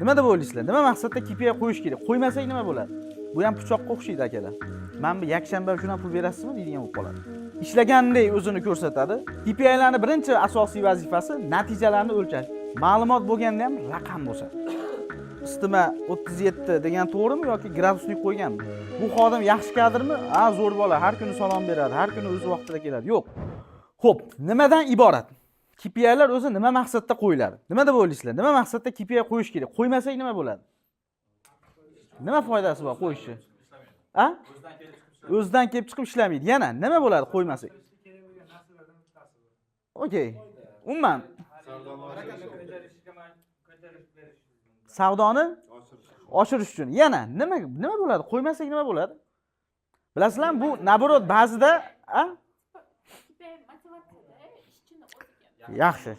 Nima deb o'ylaysizlar? Nima maqsadda KPI qo'yish kerak? Qo'ymasak nima bo'ladi? Bu ham pichoqqa o'xshaydi akalar. Mana bu yakshanba uchun ham pul berasizmi deydigan bo'lib qoladi. Ishlagandek o'zini ko'rsatadi. KPIlarning birinchi asosiy vazifasi natijalarni o'lchash. Ma'lumot bo'lganda ham raqam bo'lsa. Isitma 37 degan to'g'rimi yoki graduslik qo'yganmi? Bu xodim yaxshi kadrmi? Ha, zo'r bola, har kuni salom beradi, har kuni o'z vaqtida keladi. Yo'q. Xo'p, nimadan iborat? KPIlar o'zi nima maqsadda qo'yiladi? Nima deb o'ylaysizlar? Nima maqsadda KPI qo'yish kerak? Qo'ymasak nima bo'ladi? Nima foydasi bor qo'yishni? Ha? O'zidan kelib chiqib ishlamaydi. Yana nima bo'ladi qo'ymasak? Okey. Umuman savdoni oshirish uchun. Yana nima bo'ladi? Qo'ymasak nima bo'ladi? Bilasizlarmi, bu naborot ba'zida, a? Yaxshi.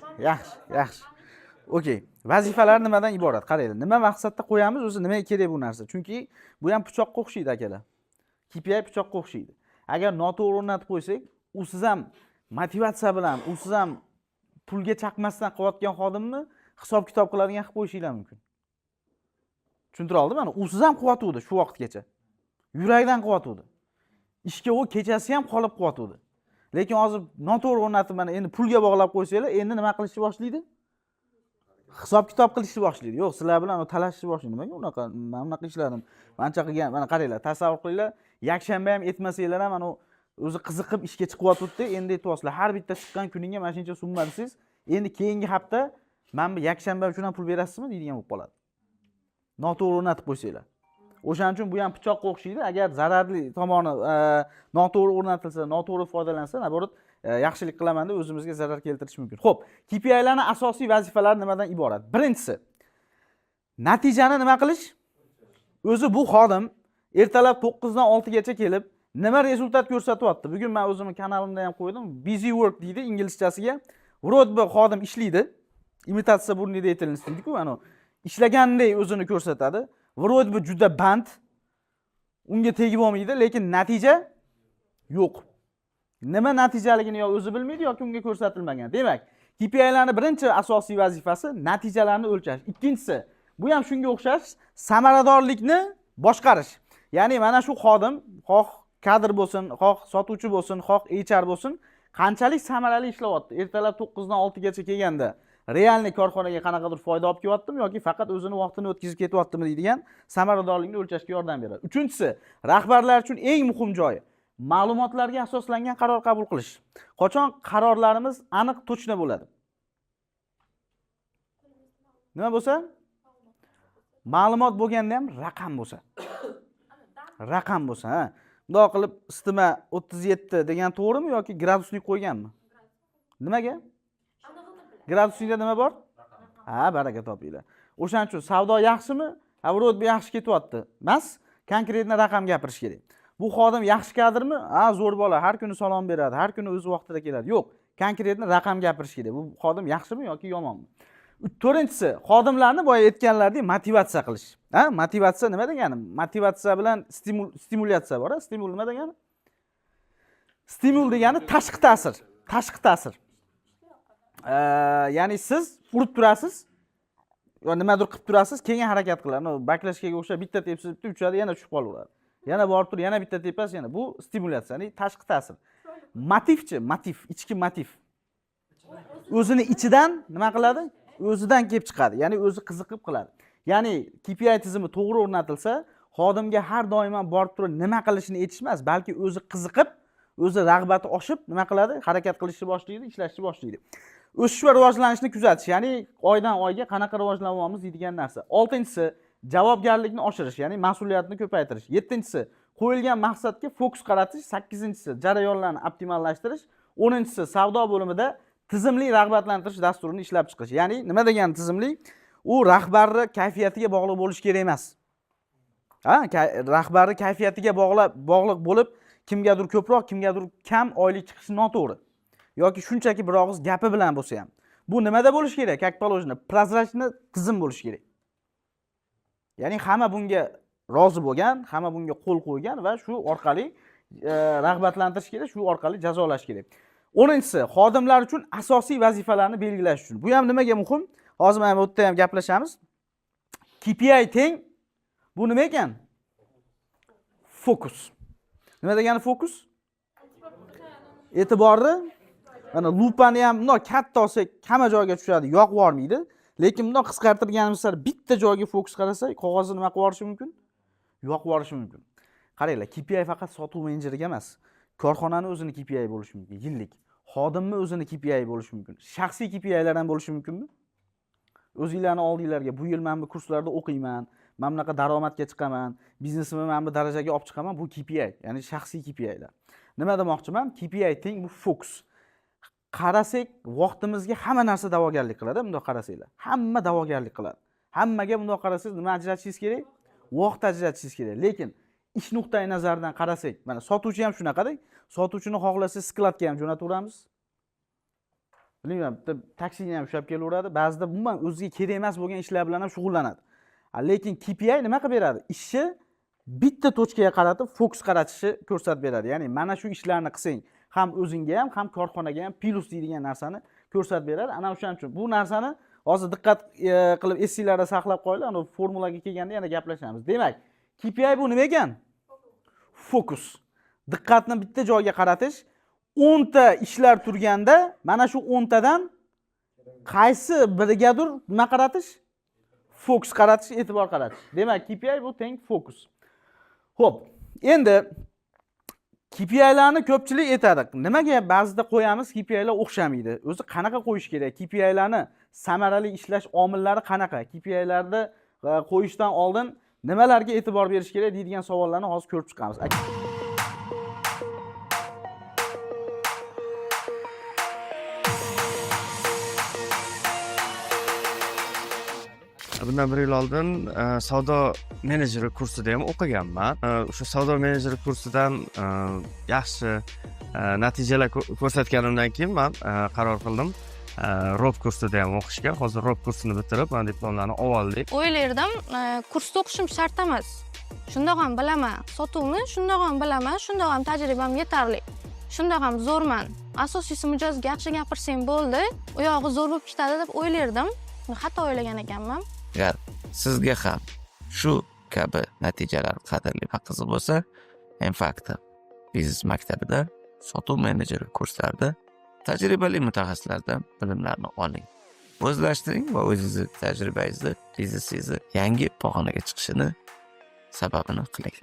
Okey. Vazifalar nimadan iborat? Qaranglar. Nima maqsadda qo'yamiz, o'zi nimaga kerak bu narsa? Chunki bu ham pichoqqa o'xshaydi akalar. KPI pichoqqa o'xshaydi. Agar noto'g'ri o'rnatib qo'ysak, usiz ham motivatsiya bilan, usiz ham pulga chaqmasdan qilayotgan xodimni hisob-kitob qiladigan qilib qo'yishinglar mumkin. Tushuntira oldimmi? Usiz ham qilyotdi shu vaqtgacha. Yurakdan qilyotdi. Ishga u kechasi ham qolib qilyotdi. Lekin hozir noto'g'ri o'rnatib mana endi pulga bog'lab qo'ysanglar, endi nima qilishni boshlaydi? Hisob-kitob qilishni boshlaydi. Yo'q, sizlar bilan u talashishni boshlaydi. Nimaga unaqa? Men unaqa ishladim. Mancha qilgan. Mana qaranglar, tasavvur qilinglar, yakshanba ham etmasanglar ham mana o'zi qiziqib ishga chiqyotibdi, endi aytyapsizlar, har bitta chiqqan kuningga mana shuncha summa desiz, endi keyingi hafta men bu yakshanba uchun ham pul berasizmi deydigan bo'lib qoladi. Noto'g'ri o'rnatib qo'ysanglar. O'shaning uchun bu ham pichoqqa o'xshaydi. Agar zararli tomoni noto'g'ri o'rnatilsa, noto'g'ri foydalansa, naborot yaxshilik qilaman deb o'zimizga zarar keltirish mumkin. Xo'p, KPIlarning asosiy vazifalari nimadan iborat? Birinchisi, natijani nima qilish? O'zi bu xodim ertalab 9 dan 6 gacha kelib, nima rezultat ko'rsatyapti? Bugun men o'zimning kanalimda ham qo'ydim. Busy work deydi inglizchasiga. Вроде бы xodim ishlaydi. Imitatsiya burnida aytilinsa deydi-ku, mana ishlagandek o'zini ko'rsatadi. Вроде бы juda band. Unga tegib olmaydi, lekin natija yo'q. Nima natijaligini yo o'zi bilmaydi yoki unga ko'rsatilmagan. Demak, KPIlarning birinchi asosiy vazifasi natijalarni o'lchash. Ikkinchisi, bu ham shunga o'xshash, samaradorlikni boshqarish. Ya'ni mana shu xodim, xoh kadr bo'lsin, xoh sotuvchi bo'lsin, xoh HR bo'lsin, qanchalik samarali ishlayapti. Ertalab 9 dan 6 gacha kelganda realniy korxonaga qanaqadir foyda olib kelyaptimi yoki faqat o'zini vaqtini o'tkazib ketyaptimi deydigan samaradorlikni o'lchashga yordam beradi. Uchinchisi, rahbarlar uchun eng muhim joyi ma'lumotlarga asoslangan qaror qabul qilish. Qachon qarorlarimiz aniq, to'chna bo'ladi? Nima bo'lsa? Ma'lumot bo'lganda ham raqam bo'lsa. Raqam bo'lsa, ha. Bundoq qilib isitma 37 degan to'g'rimi yoki graduslik qo'yganmi? Nimaga? Graduslikda nima bor? Ha, baraka topinglar. O'shaning uchun savdo yaxshimi? Avrood bu yaxshi ketyapti. Emas, konkretni raqam gapirish kerak. Bu xodim yaxshi kadrmi? Ha, zo'r bola, har kuni salom beradi, har kuni o'z vaqtida keladi. Yo'q, konkretni raqam gapirish kerak. Bu xodim yaxshimi yoki yomonmi? To'rtinchisi, xodimlarni boya aytganlaridek motivatsiya qilish. Ha, motivatsiya nima degani? Motivatsiya bilan stimulyatsiya bor, stimul nima degani? Stimul degani tashqi ta'sir. Tashqi ta'sir. Ya'ni siz urib turasiz, yo nimadir qilib turasiz, keyin harakat qiladi. Baklashkaga o'xshab bitta tepsiz bitta uchadi, yana tushib qolaveradi. Yana borib tur, yana bitta tepasiz, yana bu stimulyatsiya, ya'ni tashqi ta'sir. Motivchi, motiv, ichki motiv. O'zini ichidan nima qiladi? O'zidan kelib chiqadi. Ya'ni o'zi qiziqib qiladi. Ya'ni KPI tizimi to'g'ri o'rnatilsa, xodimga har doim borib turib nima qilishini aytish emas, balki o'zi qiziqib, o'zi rag'bati oshib nima qiladi? Harakat qilishni boshlaydi, ishlashni boshlaydi. O'sish va rivojlanishni kuzatish, ya'ni oydan oyga qanaqa rivojlanyapmiz deydigan narsa. 6-inchisi javobgarlikni oshirish, ya'ni mas'uliyatni ko'paytirish. 7-inchisi qo'yilgan maqsadga fokus qaratish. 8-inchisi jarayonlarni optimallashtirish. 10-inchisi savdo bo'limida tizimli rag'batlantirish dasturini ishlab chiqish. Ya'ni nima degani tizimli? U rahbarning kayfiyatiga bog'liq bo'lish kerak emas. Ha, rahbarning kayfiyatiga bog'liq bo'lib, kimgadir ko'proq, kimgadir kam oylik chiqishi noto'g'ri. Yoki shunchaki bir og'iz gapi bilan bo'lsa ham. Bu nimada bo'lish kerak? Как положено, прозрачный tizim bo'lish kerak. Ya'ni hamma bunga rozi bo'lgan, hamma bunga qo'l qo'ygan va shu orqali rag'batlantirish kerak, shu orqali jazolash kerak. 10-inchisi, xodimlar uchun asosiy vazifalarni belgilash uchun. Bu ham nimaga muhim? Hozir mana bu yerda ham gaplashamiz. KPI teng bu nima ekan? Fokus. Nima degani fokus? E'tiborni mana lupani ham bundoq katta olsak, hamma joyga tushadi, yoqib yormaydi. Lekin bundoq qisqartirganimiz sari bitta joyga fokus qarasak, qog'ozni nima qilib yuborishi mumkin? Yoqib yuborishi mumkin. Qaranglar, KPI faqat sotuv menejeriga emas, korxonani o'zini KPI bo'lishi mumkin, yillik. Xodimni o'zini KPI bo'lishi mumkin. Shaxsiy KPI'lar ham bo'lishi mumkinmi? O'zingizlarni oldinglarga, bu yil men bu kurslarda o'qiyman, men bunaqa daromadga chiqaman, biznesimni men bu darajaga olib chiqaman, bu KPI, ya'ni shaxsiy KPI'lar. Nima demoqchiman? KPI teng bu fokus. Qarasak, vaqtimizga hamma narsa da'vogarlik qiladi, bundoq qarasanglar. Hamma da'vogarlik qiladi. Hammaga bundoq qarasangiz nima ajratishingiz kerak? Vaqt ajratishingiz kerak. Lekin ish nuqtai nazaridan qarasak, mana sotuvchi ham shunaqada, sotuvchini xohlasa skladga ham jo'nataveramiz. Bilmayman, bitta taksini ham ushlab kelaveradi. Ba'zida umuman o'ziga kerak emas bo'lgan ishlar bilan ham shug'ullanadi. Lekin KPI nima qilib beradi? Ishni bitta tochkaga qaratib, fokus qaratishni ko'rsatib beradi. Ya'ni mana shu ishlarni qilsang, ham o'zingga ham korxonaga ham plus deydigan narsani ko'rsatib beradi. Ana o'shaning uchun bu narsani hozir diqqat qilib esinglarda saqlab qo'yinglar. Ana formulaga kelganda yana gaplashamiz. Demak, KPI bu nima ekan? Fokus. Diqqatni bitta joyga qaratish. 10 ta ishlar turganda, mana shu 10 tadan qaysi birigadir nima qaratish? Fokus qaratish, e'tibor qaratish. Demak, KPI bu teng fokus. Xo'p, endi KPI'larni ko'pchilik aytadi. Nimaga ba'zida qo'yamiz, KPI'lar o'xshamaydi? O'zi qanaqa qo'yish kerak? KPI'larni samarali ishlash omillari qanaqa? KPI'larni qo'yishdan oldin nimalarga e'tibor berish kerak deydigan savollarni hozir ko'rib chiqamiz. Bundan bir yil oldin savdo menejeri kursida ham o'qiganman. O'sha savdo menejeri kursidan yaxshi natijalar ko'rsatganimdan keyin men qaror qildim ROP kursida ham o'qishga. Hozir ROP kursini bitirib, men diplomlarni oldik. O'ylardim, kursda o'qishim shart emas. Shundoq ham bilaman, sotuvni shundoq ham bilaman, shundoq ham tajribam yetarli. Shundoq ham zo'rman. Asosiysi mijozga yaxshi gapirsam bo'ldi, u yog'i zo'r bo'lib ketadi deb o'ylardim. Xato o'ylagan ekanman. Agar sizga ham shu kabi natijalar qadrli va qiziq bo'lsa, M-Factor biznes maktabida sotuv menejeri kurslarida tajribali mutaxassislardan bilimlarni oling. O'zlashtiring va o'zingizni tajribangizni biznesingizni yangi pog'onaga chiqishini sababini qiling.